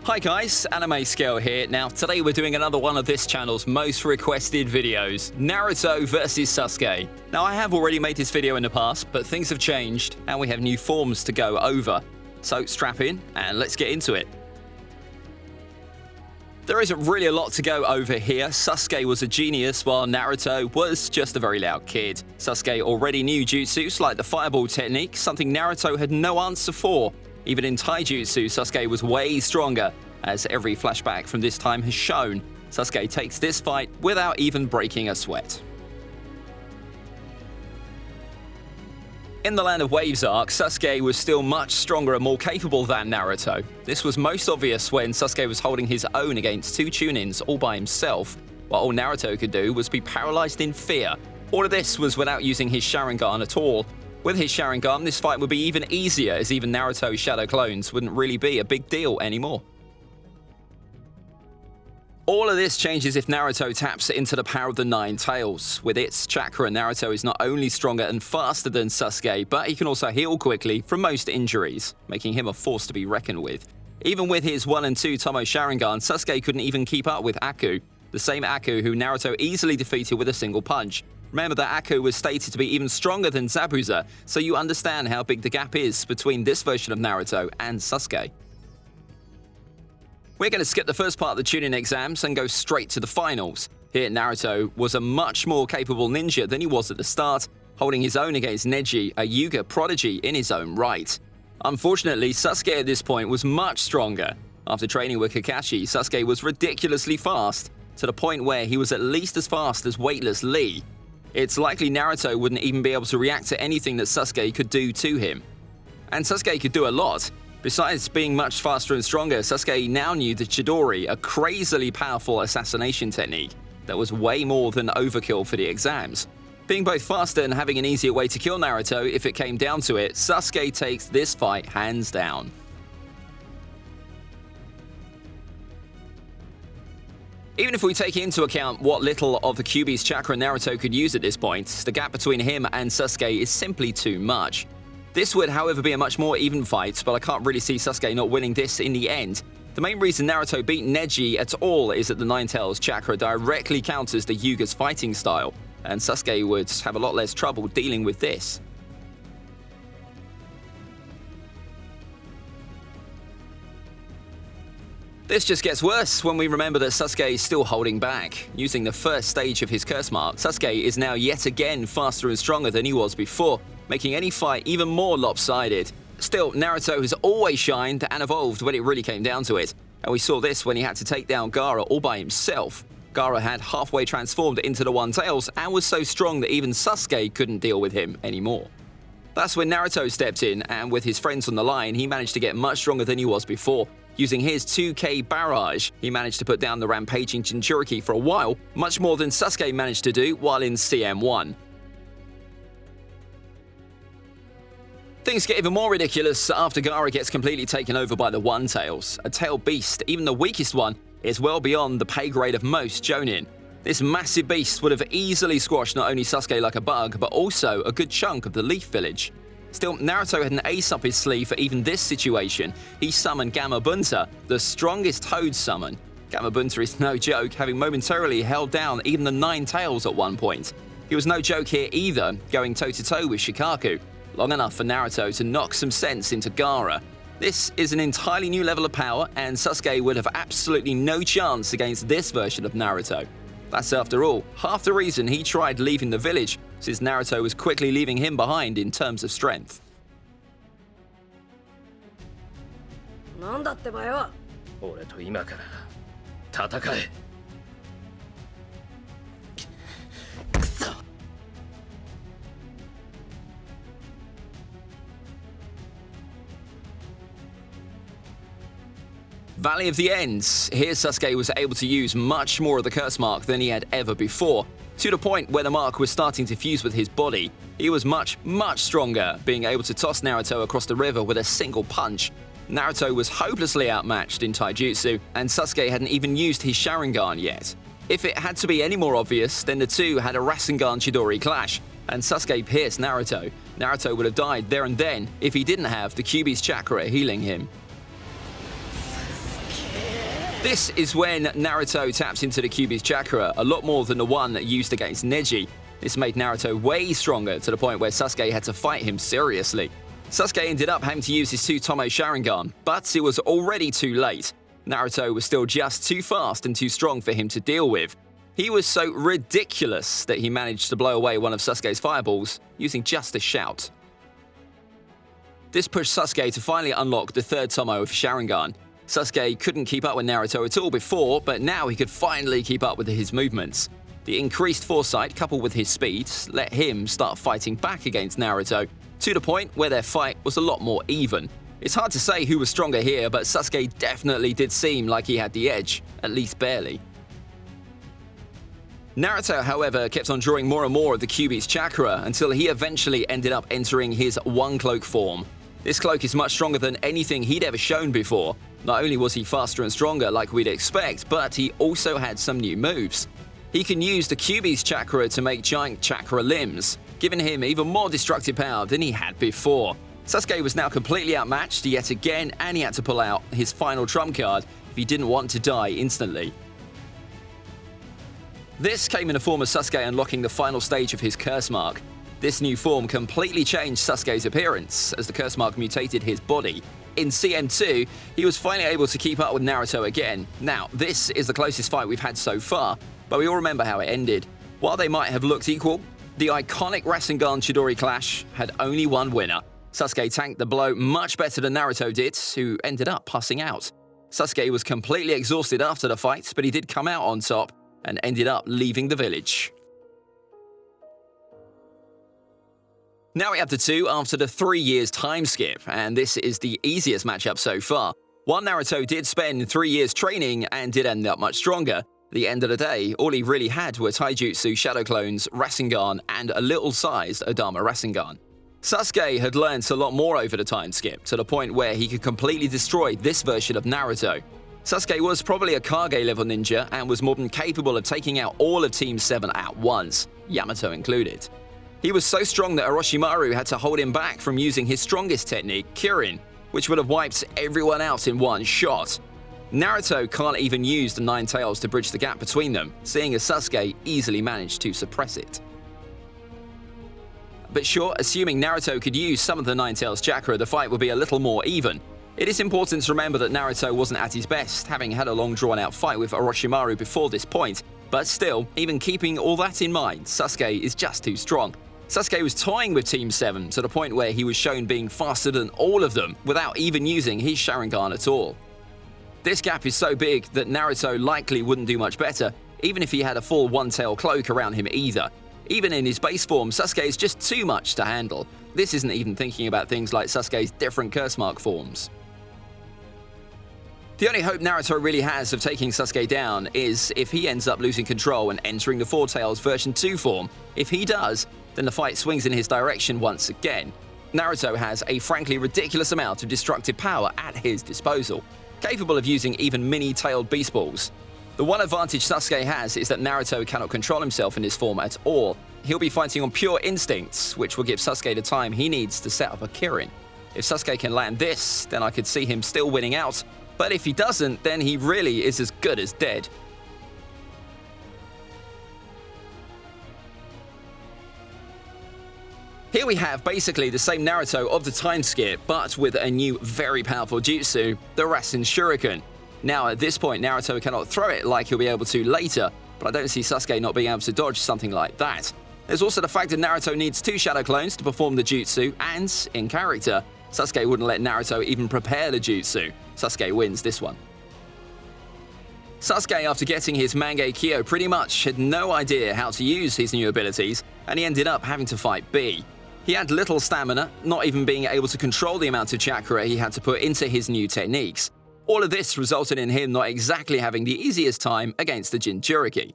Hi guys, AnimeScale here. Now today we're doing another one of this channel's most requested videos, Naruto vs Sasuke. Now I have already made this video in the past, but things have changed and we have new forms to go over. So strap in and let's get into it. There isn't really a lot to go over here. Sasuke was a genius while Naruto was just a very loud kid. Sasuke already knew jutsus like the fireball technique, something Naruto had no answer for. Even in taijutsu, Sasuke was way stronger, as every flashback from this time has shown. Sasuke takes this fight without even breaking a sweat. In the Land of Waves arc, Sasuke was still much stronger and more capable than Naruto. This was most obvious when Sasuke was holding his own against two Chunins all by himself, while all Naruto could do was be paralyzed in fear. All of this was without using his Sharingan at all. With his Sharingan, this fight would be even easier, as even Naruto's shadow clones wouldn't really be a big deal anymore. All of this changes if Naruto taps into the power of the Nine Tails. With its chakra, Naruto is not only stronger and faster than Sasuke, but he can also heal quickly from most injuries, making him a force to be reckoned with. Even with his 1 and 2 Tomo Sharingan, Sasuke couldn't even keep up with Aku, the same Aku who Naruto easily defeated with a single punch. Remember that Aku was stated to be even stronger than Zabuza, so you understand how big the gap is between this version of Naruto and Sasuke. We're going to skip the first part of the Chunin exams and go straight to the finals. Here, Naruto was a much more capable ninja than he was at the start, holding his own against Neji, a Yuga prodigy in his own right. Unfortunately, Sasuke at this point was much stronger. After training with Kakashi, Sasuke was ridiculously fast, to the point where he was at least as fast as weightless Lee. It's likely Naruto wouldn't even be able to react to anything that Sasuke could do to him. And Sasuke could do a lot. Besides being much faster and stronger, Sasuke now knew the Chidori, a crazily powerful assassination technique that was way more than overkill for the exams. Being both faster and having an easier way to kill Naruto if it came down to it, Sasuke takes this fight hands down. Even if we take into account what little of the Kyuubi's chakra Naruto could use at this point, the gap between him and Sasuke is simply too much. This would, however, be a much more even fight, but I can't really see Sasuke not winning this in the end. The main reason Naruto beat Neji at all is that the Nine Tails chakra directly counters the Yuga's fighting style, and Sasuke would have a lot less trouble dealing with this. This just gets worse when we remember that Sasuke is still holding back. Using the first stage of his curse mark, Sasuke is now yet again faster and stronger than he was before, making any fight even more lopsided. Still, Naruto has always shined and evolved when it really came down to it, and we saw this when he had to take down Gaara all by himself. Gaara had halfway transformed into the One Tails and was so strong that even Sasuke couldn't deal with him anymore. That's when Naruto stepped in, and with his friends on the line, he managed to get much stronger than he was before. Using his 2K barrage, he managed to put down the rampaging Jinchuriki for a while, much more than Sasuke managed to do while in CM1. Things get even more ridiculous after Gaara gets completely taken over by the One Tails. A tail beast, even the weakest one, is well beyond the pay grade of most Jonin. This massive beast would have easily squashed not only Sasuke like a bug, but also a good chunk of the Leaf Village. Still, Naruto had an ace up his sleeve for even this situation. He summoned Gamabunta, the strongest Toad summon. Gamabunta is no joke, having momentarily held down even the Nine Tails at one point. He was no joke here either, going toe-to-toe with Shikaku, long enough for Naruto to knock some sense into Gaara. This is an entirely new level of power, and Sasuke would have absolutely no chance against this version of Naruto. That's, after all, half the reason he tried leaving the village, since Naruto was quickly leaving him behind in terms of strength. Valley of the Ends. Here Sasuke was able to use much more of the curse mark than he had ever before, to the point where the mark was starting to fuse with his body. He was much stronger, being able to toss Naruto across the river with a single punch. Naruto was hopelessly outmatched in taijutsu, and Sasuke hadn't even used his Sharingan yet. If it had to be any more obvious, then the two had a Rasengan Chidori clash, and Sasuke pierced Naruto. Naruto would have died there and then if he didn't have the Kyuubi's chakra healing him. This is when Naruto taps into the Kyuubi's chakra a lot more than the one used against Neji. This made Naruto way stronger to the point where Sasuke had to fight him seriously. Sasuke ended up having to use his Tsutomu Sharingan, but it was already too late. Naruto was still just too fast and too strong for him to deal with. He was so ridiculous that he managed to blow away one of Sasuke's fireballs using just a shout. This pushed Sasuke to finally unlock the third Tomo of Sharingan. Sasuke couldn't keep up with Naruto at all before, but now he could finally keep up with his movements. The increased foresight coupled with his speed let him start fighting back against Naruto, to the point where their fight was a lot more even. It's hard to say who was stronger here, but Sasuke definitely did seem like he had the edge, at least barely. Naruto, however, kept on drawing more and more of the Kyuubi's chakra until he eventually ended up entering his One Cloak form. This cloak is much stronger than anything he'd ever shown before. Not only was he faster and stronger like we'd expect, but he also had some new moves. He can use the Kyuubi's chakra to make giant chakra limbs, giving him even more destructive power than he had before. Sasuke was now completely outmatched yet again, and he had to pull out his final trump card if he didn't want to die instantly. This came in the form of Sasuke unlocking the final stage of his curse mark. This new form completely changed Sasuke's appearance as the curse mark mutated his body. In CM2, he was finally able to keep up with Naruto again. Now, this is the closest fight we've had so far, but we all remember how it ended. While they might have looked equal, the iconic Rasengan Chidori clash had only one winner. Sasuke tanked the blow much better than Naruto did, who ended up passing out. Sasuke was completely exhausted after the fight, but he did come out on top and ended up leaving the village. Now we have the two after the 3 years time skip, and this is the easiest matchup so far. While Naruto did spend 3 years training and did end up much stronger, at the end of the day, all he really had were Taijutsu, Shadow Clones, Rasengan, and a little-sized Odama Rasengan. Sasuke had learned a lot more over the time skip, to the point where he could completely destroy this version of Naruto. Sasuke was probably a Kage-level ninja and was more than capable of taking out all of Team 7 at once, Yamato included. He was so strong that Orochimaru had to hold him back from using his strongest technique, Kirin, which would have wiped everyone out in one shot. Naruto can't even use the Nine Tails to bridge the gap between them, seeing as Sasuke easily managed to suppress it. But sure, assuming Naruto could use some of the Nine Tails chakra, the fight would be a little more even. It is important to remember that Naruto wasn't at his best, having had a long drawn-out fight with Orochimaru before this point, but still, even keeping all that in mind, Sasuke is just too strong. Sasuke was toying with Team 7 to the point where he was shown being faster than all of them without even using his Sharingan at all. This gap is so big that Naruto likely wouldn't do much better, even if he had a full one-tail cloak around him either. Even in his base form, Sasuke is just too much to handle. This isn't even thinking about things like Sasuke's different curse mark forms. The only hope Naruto really has of taking Sasuke down is if he ends up losing control and entering the Four Tails version 2 form. If he does, then the fight swings in his direction once again. Naruto has a frankly ridiculous amount of destructive power at his disposal, capable of using even mini-tailed beast balls. The one advantage Sasuke has is that Naruto cannot control himself in this form at all. He'll be fighting on pure instincts, which will give Sasuke the time he needs to set up a Kirin. If Sasuke can land this, then I could see him still winning out, but if he doesn't, then he really is as good as dead. Here we have basically the same Naruto of the time skip, but with a new very powerful jutsu, the Rasen Shuriken. Now at this point, Naruto cannot throw it like he'll be able to later, but I don't see Sasuke not being able to dodge something like that. There's also the fact that Naruto needs 2 Shadow Clones to perform the jutsu, and, in character, Sasuke wouldn't let Naruto even prepare the jutsu. Sasuke wins this one. Sasuke, after getting his Mangekyo, pretty much had no idea how to use his new abilities, and he ended up having to fight B. He had little stamina, not even being able to control the amount of chakra he had to put into his new techniques. All of this resulted in him not exactly having the easiest time against the Jinchuriki.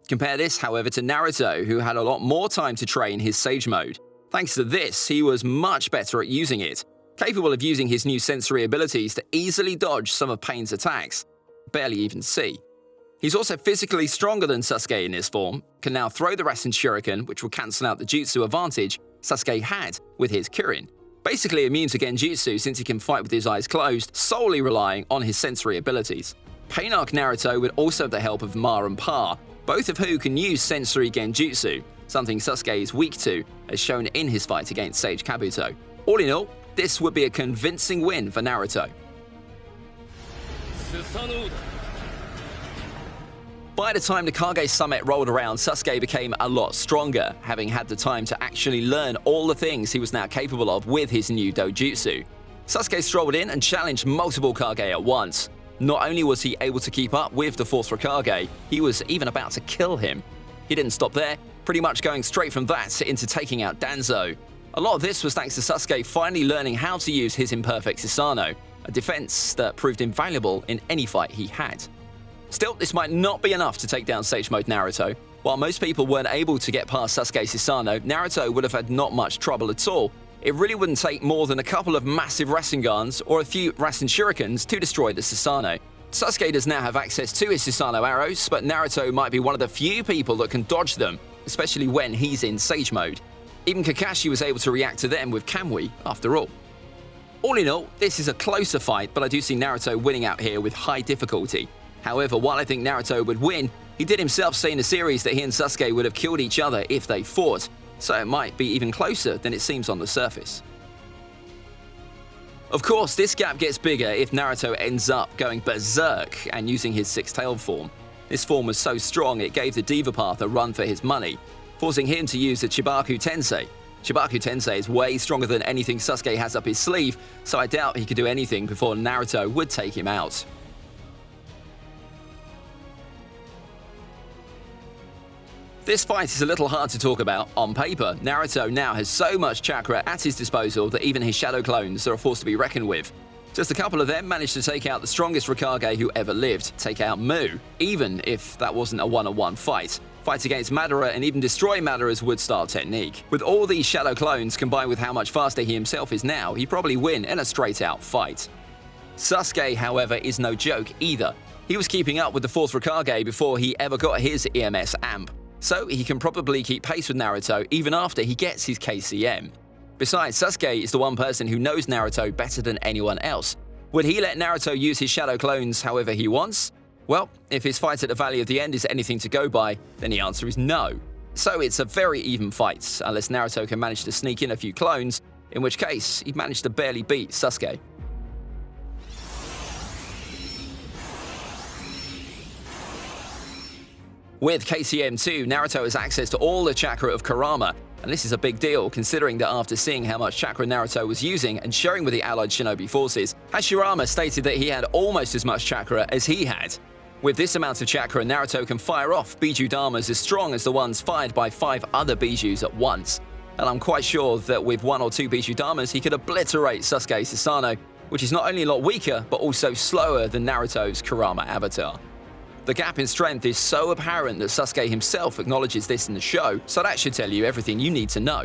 Compare this, however, to Naruto, who had a lot more time to train his Sage Mode. Thanks to this, he was much better at using it, capable of using his new sensory abilities to easily dodge some of Pain's attacks, barely even see. He's also physically stronger than Sasuke in this form, can now throw the Rasen Shuriken, which will cancel out the jutsu advantage Sasuke had with his Kirin. Basically immune to Genjutsu since he can fight with his eyes closed, solely relying on his sensory abilities. Pain Arc Naruto would also have the help of Ma and Pa, both of who can use sensory genjutsu, something Sasuke is weak to, as shown in his fight against Sage Kabuto. All in all, this would be a convincing win for Naruto. By the time the Kage Summit rolled around, Sasuke became a lot stronger, having had the time to actually learn all the things he was now capable of with his new dojutsu. Sasuke strolled in and challenged multiple Kage at once. Not only was he able to keep up with the fourth Hokage, he was even about to kill him. He didn't stop there, pretty much going straight from that into taking out Danzo. A lot of this was thanks to Sasuke finally learning how to use his imperfect Susanoo, a defense that proved invaluable in any fight he had. Still, this might not be enough to take down Sage Mode Naruto. While most people weren't able to get past Sasuke's Susanoo, Naruto would have had not much trouble at all. It really wouldn't take more than a couple of massive Rasengans or a few Rasen Shurikens to destroy the Susanoo. Sasuke does now have access to his Susanoo arrows, but Naruto might be one of the few people that can dodge them, especially when he's in Sage Mode. Even Kakashi was able to react to them with Kamui, after all. All in all, this is a closer fight, but I do see Naruto winning out here with high difficulty. However, while I think Naruto would win, he did himself say in the series that he and Sasuke would have killed each other if they fought, so it might be even closer than it seems on the surface. Of course, this gap gets bigger if Naruto ends up going berserk and using his six-tailed form. This form was so strong it gave the Diva Path a run for his money, forcing him to use the Chibaku Tensei. Chibaku Tensei is way stronger than anything Sasuke has up his sleeve, so I doubt he could do anything before Naruto would take him out. This fight is a little hard to talk about. On paper, Naruto now has so much chakra at his disposal that even his shadow clones are a force to be reckoned with. Just a couple of them managed to take out the strongest Hokage who ever lived, take out Mu, even if that wasn't a one-on-one fight. Fights against Madara and even destroy Madara's wood-style technique. With all these shadow clones combined with how much faster he himself is now, he'd probably win in a straight-out fight. Sasuke, however, is no joke either. He was keeping up with the fourth Hokage before he ever got his EMS amp, so he can probably keep pace with Naruto even after he gets his KCM. Besides, Sasuke is the one person who knows Naruto better than anyone else. Would he let Naruto use his shadow clones however he wants? Well, if his fight at the Valley of the End is anything to go by, then the answer is no. So it's a very even fight, unless Naruto can manage to sneak in a few clones, in which case he'd manage to barely beat Sasuke. With KCM2, Naruto has access to all the chakra of Kurama, and this is a big deal considering that after seeing how much chakra Naruto was using and sharing with the allied shinobi forces, Hashirama stated that he had almost as much chakra as he had. With this amount of chakra, Naruto can fire off Biju Damas as strong as the ones fired by 5 other Bijus at once. And I'm quite sure that with 1 or 2 Biju Damas, he could obliterate Sasuke's Susanoo, which is not only a lot weaker, but also slower than Naruto's Kurama avatar. The gap in strength is so apparent that Sasuke himself acknowledges this in the show, so that should tell you everything you need to know.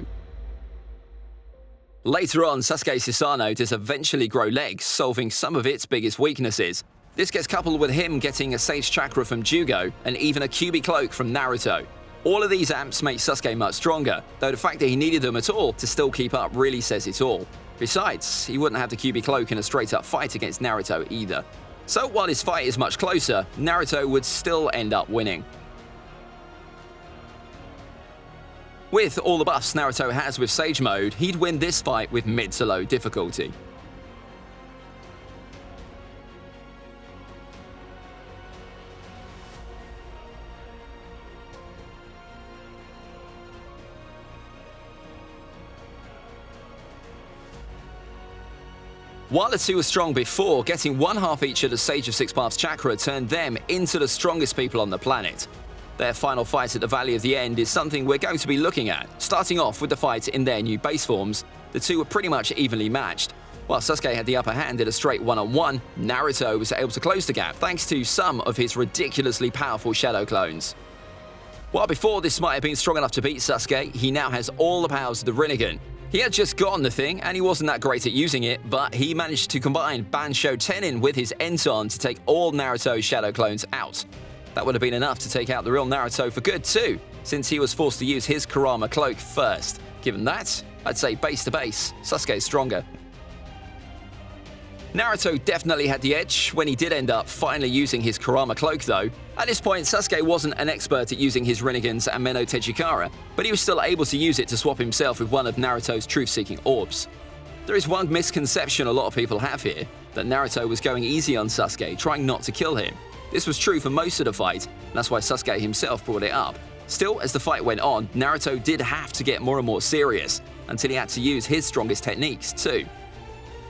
Later on, Sasuke's Susanoo does eventually grow legs, solving some of its biggest weaknesses. This gets coupled with him getting a Sage Chakra from Jugo, and even a Kyuubi Cloak from Naruto. All of these amps make Sasuke much stronger, though the fact that he needed them at all to still keep up really says it all. Besides, he wouldn't have the Kyuubi Cloak in a straight-up fight against Naruto either. So while his fight is much closer, Naruto would still end up winning. With all the buffs Naruto has with Sage Mode, he'd win this fight with mid to low difficulty. While the two were strong before, getting one half each of the Sage of Six Paths chakra turned them into the strongest people on the planet. Their final fight at the Valley of the End is something we're going to be looking at. Starting off with the fight in their new base forms, the two were pretty much evenly matched. While Sasuke had the upper hand in a straight one-on-one, Naruto was able to close the gap thanks to some of his ridiculously powerful shadow clones. While before this might have been strong enough to beat Sasuke, he now has all the powers of the Rinnegan. He had just gotten the thing, and he wasn't that great at using it, but he managed to combine Bansho Tenin with his Enton to take all Naruto's shadow clones out. That would have been enough to take out the real Naruto for good too, since he was forced to use his Kurama Cloak first. Given that, I'd say base to base, Sasuke's stronger. Naruto definitely had the edge when he did end up finally using his Kurama cloak though. At this point, Sasuke wasn't an expert at using his Rinnegan's Ameno Tejikara, but he was still able to use it to swap himself with one of Naruto's truth-seeking orbs. There is one misconception a lot of people have here, that Naruto was going easy on Sasuke, trying not to kill him. This was true for most of the fight, and that's why Sasuke himself brought it up. Still, as the fight went on, Naruto did have to get more and more serious, until he had to use his strongest techniques too.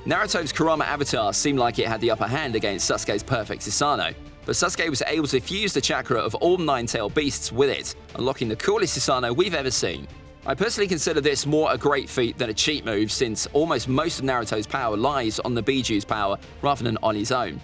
Naruto's Kurama avatar seemed like it had the upper hand against Sasuke's perfect Susanoo, but Sasuke was able to fuse the chakra of all 9-tailed beasts with it, unlocking the coolest Susanoo we've ever seen. I personally consider this more a great feat than a cheat move, since almost most of Naruto's power lies on the Bijuu's power rather than on his own.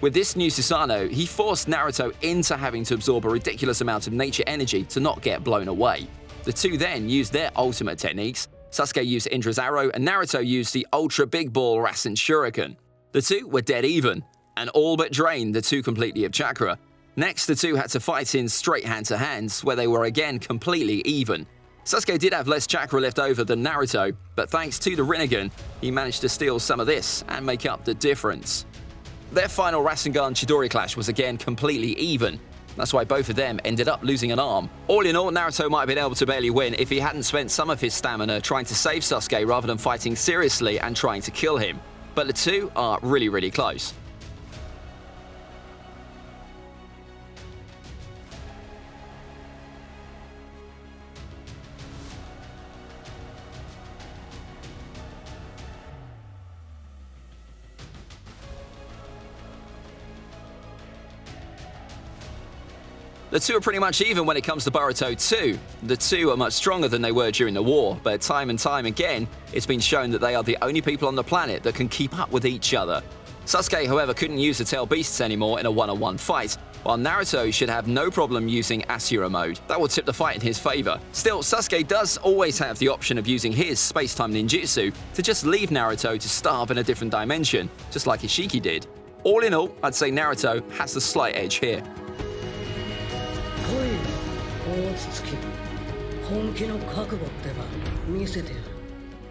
With this new Susanoo, he forced Naruto into having to absorb a ridiculous amount of nature energy to not get blown away. The two then used their ultimate techniques. Sasuke used Indra's arrow and Naruto used the ultra big ball Rasen Shuriken. The two were dead even, and all but drained the two completely of chakra. Next, the two had to fight in straight hand-to-hands, where they were again completely even. Sasuke did have less chakra left over than Naruto, but thanks to the Rinnegan, he managed to steal some of this and make up the difference. Their final Rasengan Chidori clash was again completely even. That's why both of them ended up losing an arm. All in all, Naruto might have been able to barely win if he hadn't spent some of his stamina trying to save Sasuke rather than fighting seriously and trying to kill him. But the two are really close. The two are pretty much even when it comes to Boruto too. The two are much stronger than they were during the war, but time and time again, it's been shown that they are the only people on the planet that can keep up with each other. Sasuke, however, couldn't use the tail beasts anymore in a one-on-one fight, while Naruto should have no problem using Asura mode. That will tip the fight in his favor. Still, Sasuke does always have the option of using his space-time ninjutsu to just leave Naruto to starve in a different dimension, just like Ishiki did. All in all, I'd say Naruto has the slight edge here.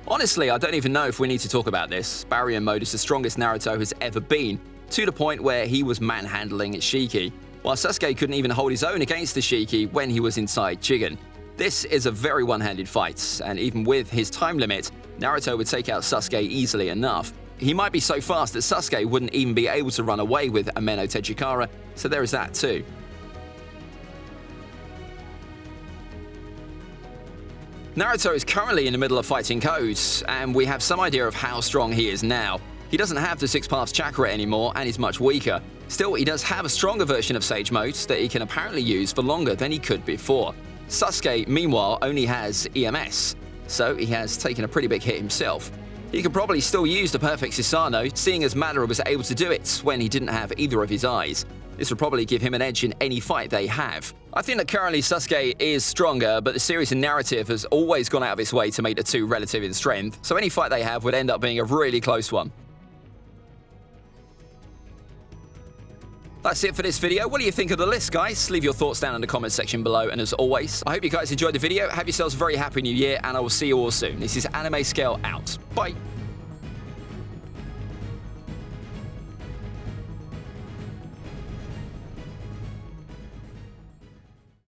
Honestly, I don't even know if we need to talk about this. Barrier mode is the strongest Naruto has ever been, to the point where he was manhandling Ishiki, while Sasuke couldn't even hold his own against Ishiki when he was inside Jigen. This is a very one-handed fight, and even with his time limit, Naruto would take out Sasuke easily enough. He might be so fast that Sasuke wouldn't even be able to run away with Ameno Tejikara, so there is that too. Naruto is currently in the middle of fighting Kage, and we have some idea of how strong he is now. He doesn't have the 6 paths chakra anymore and is much weaker. Still, he does have a stronger version of Sage Mode that he can apparently use for longer than he could before. Sasuke, meanwhile, only has EMS, so he has taken a pretty big hit himself. He could probably still use the perfect Susanoo, seeing as Madara was able to do it when he didn't have either of his eyes. This would probably give him an edge in any fight they have. I think that currently Sasuke is stronger, but the series and narrative has always gone out of its way to make the two relative in strength, so any fight they have would end up being a really close one. That's it for this video. What do you think of the list, guys? Leave your thoughts down in the comment section below, and as always, I hope you guys enjoyed the video. Have yourselves a very happy new year, and I will see you all soon. This is AnimeScale out. Bye!